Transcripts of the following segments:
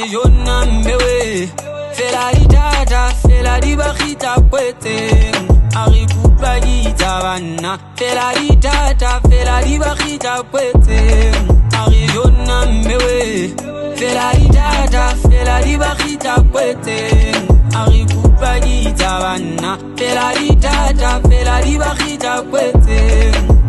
Arizona mbewe fela di tata fela di bakhita Koetseng Ari kupa gita bana fela di tata fela di bakhita Koetseng Arizona mbewe fela di tata fela di bakhita Koetseng Ari kupa gita bana fela di tata fela di bakhita Koetseng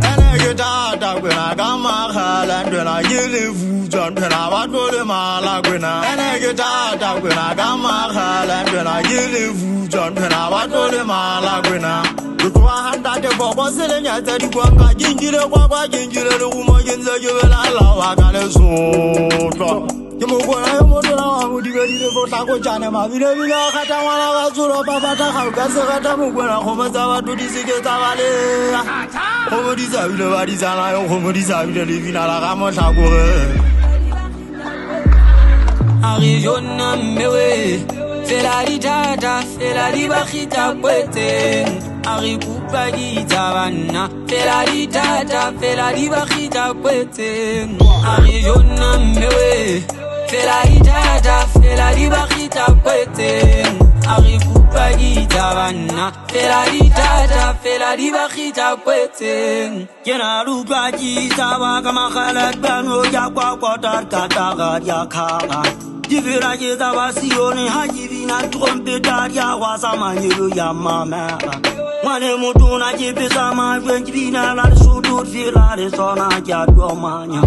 Tata gwena kama khala ndwena yele vuja ndwena batole mala gwena enege tata gwena kama khala ndwena yele vuja ndwena batole mala gwena Lutwa handa de bobo sele nyata di kwanga jinjire kwa jinjire de kuma genza jebela la wakale so Yemogona yemodela wangu digedile fota ko jane ma bile bile khata wala bazuro papa ta kha se khata mogona khoma za batho di seke tsa bale khoma di sa bile ba di tsana yo khoma di sa bile le bina la ga motla gore Arizona mbewe fela di tata fela di bakhita Koetseng Ari kupa gita bana fela di tata fela di bakhita Koetseng Arizona mbewe fela di tata fela di bakhita Koetseng Ari kupa gita bana fela di tata fela di bakhita Koetseng Kena lupa gita ba kama khalat bano ya kwa tar kata ya kha Divira gita ba sione hajivina trompetar ya wasa manyelo ya mama Mane mutuna jipisa ma jibina la sudur fila de sona ja domanya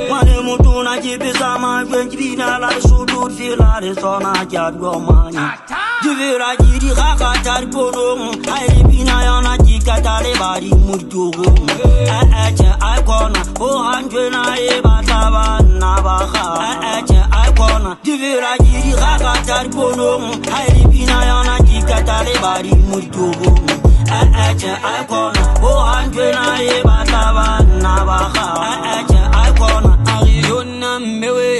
Mane mutuna jipisa ma jibina la sudur fila de sona ja domanya Divira jiri khakatar pono ai bina yana jikatale bari murtugo ache aikona o hanjena e bataba na baha ache aikona Divira jiri khakatar pono ai bina yana jikatale bari murtugo Ache aikona o hanjena e bataba na baha ache aikona Arizona mbewe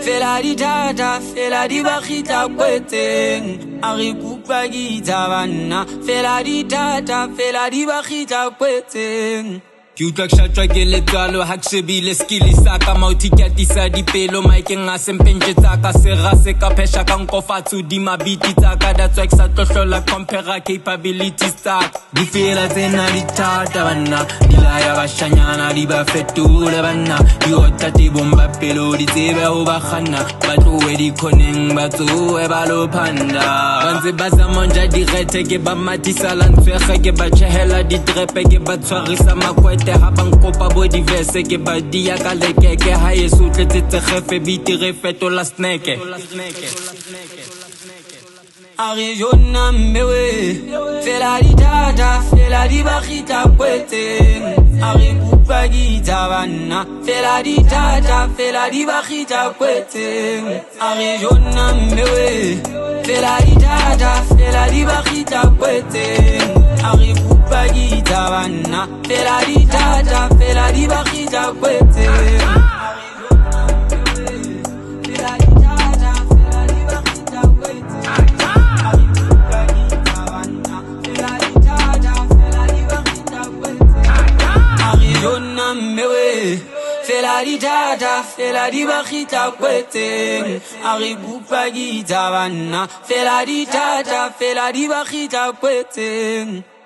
fela di tata fela di bakhita Koetseng Ari kupa gita bana fela di tata fela di bakhita Koetseng Kutlwa kshatwa ke letlalo ha kshebile skilli sa ka mauthi ke atisa dipelo maikeng a sempentse tsa ka sera se ka phesha ka nkofatso di mabiti tsa ka that's why ke sa tlohlola compare capabilities tsa di fela tsena di thata bana di laya bashanyana di ba fetole bana di otta di bomba pelo di tsebe ho ba khanna ba tlowe di khoneng ba tsoe ba lo phanda bantse ba zamonja di rete ke ba matisa lantswege ke ba chehela di trepe ke ba tshwarisa makwete ha bang kopa bo diverse ke ba dia ka lekeke ha yesu tletse gefe biti re fetola snack Arizona mbewe fela di tata fela di bakhita Koetseng Ari kupa gita bana fela di tata fela di bakhita Koetseng Arizona mbewe fela di tata fela di bakhita Koetseng Ari kupa gita bana fela di tata fela di bakhita Koetseng Arizona mbewe fela di tata fela di bakhita Koetseng Ari kupa gita bana fela di tata fela di bakhita Koetseng